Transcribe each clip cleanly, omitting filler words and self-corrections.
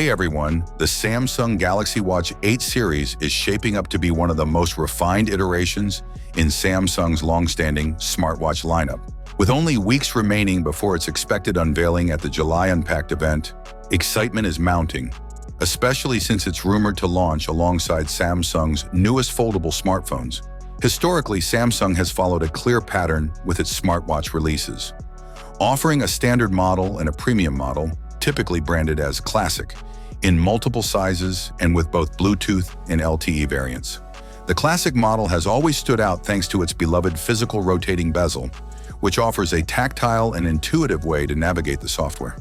Hey everyone, the Samsung Galaxy Watch 8 series is shaping up to be one of the most refined iterations in Samsung's long-standing smartwatch lineup. With only weeks remaining before its expected unveiling at the July Unpacked event, excitement is mounting, especially since it's rumored to launch alongside Samsung's newest foldable smartphones. Historically, Samsung has followed a clear pattern with its smartwatch releases, offering a standard model and a premium model, typically branded as Classic, in multiple sizes and with both Bluetooth and LTE variants. The Classic model has always stood out thanks to its beloved physical rotating bezel, which offers a tactile and intuitive way to navigate the software.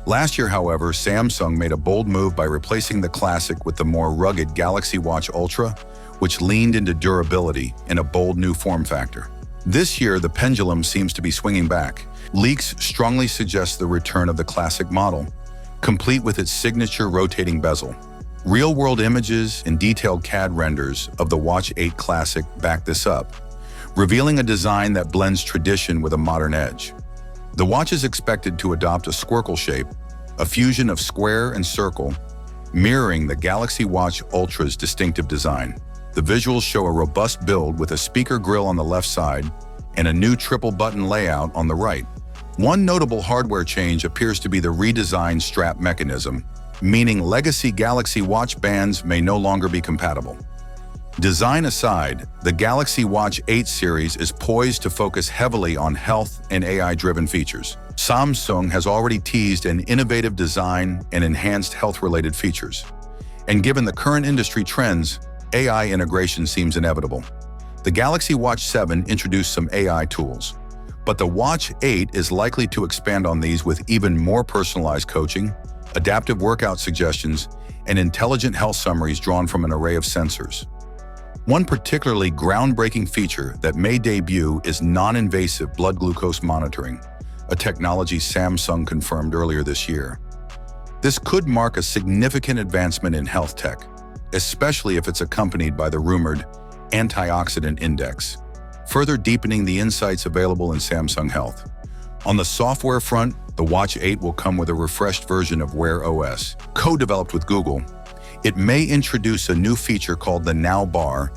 Last year, however, Samsung made a bold move by replacing the Classic with the more rugged Galaxy Watch Ultra, which leaned into durability in a bold new form factor. This year, the pendulum seems to be swinging back. Leaks strongly suggest the return of the Classic model, complete with its signature rotating bezel. Real-world images and detailed CAD renders of the Watch 8 Classic back this up, revealing a design that blends tradition with a modern edge. The watch is expected to adopt a squircle shape, a fusion of square and circle, mirroring the Galaxy Watch Ultra's distinctive design. The visuals show a robust build with a speaker grille on the left side and a new triple-button layout on the right. One notable hardware change appears to be the redesigned strap mechanism, meaning legacy Galaxy Watch bands may no longer be compatible. Design aside, the Galaxy Watch 8 series is poised to focus heavily on health and AI-driven features. Samsung has already teased an innovative design and enhanced health-related features. And given the current industry trends, AI integration seems inevitable. The Galaxy Watch 7 introduced some AI tools, but the Watch 8 is likely to expand on these with even more personalized coaching, adaptive workout suggestions, and intelligent health summaries drawn from an array of sensors. One particularly groundbreaking feature that may debut is non-invasive blood glucose monitoring, a technology Samsung confirmed earlier this year. This could mark a significant advancement in health tech, especially if it's accompanied by the rumored antioxidant index, further deepening the insights available in Samsung Health. On the software front, the Watch 8 will come with a refreshed version of Wear OS, co-developed with Google. It may introduce a new feature called the Now bar,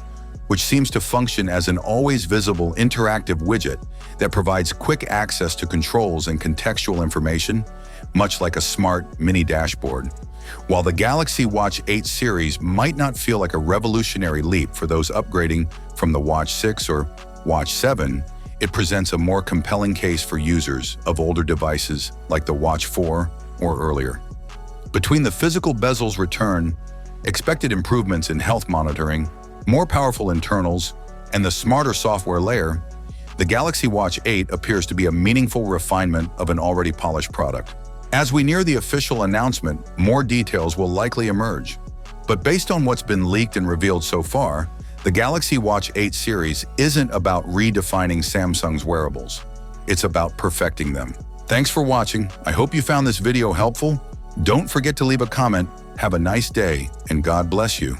which seems to function as an always visible interactive widget that provides quick access to controls and contextual information, much like a smart mini dashboard. While the Galaxy Watch 8 series might not feel like a revolutionary leap for those upgrading from the Watch 6 or Watch 7, it presents a more compelling case for users of older devices like the Watch 4 or earlier. Between the physical bezel's return, expected improvements in health monitoring, more powerful internals, and the smarter software layer, the Galaxy Watch 8 appears to be a meaningful refinement of an already polished product. As we near the official announcement, more details will likely emerge. But based on what's been leaked and revealed so far, the Galaxy Watch 8 series isn't about redefining Samsung's wearables. It's about perfecting them. Thanks for watching. I hope you found this video helpful. Don't forget to leave a comment. Have a nice day, and God bless you.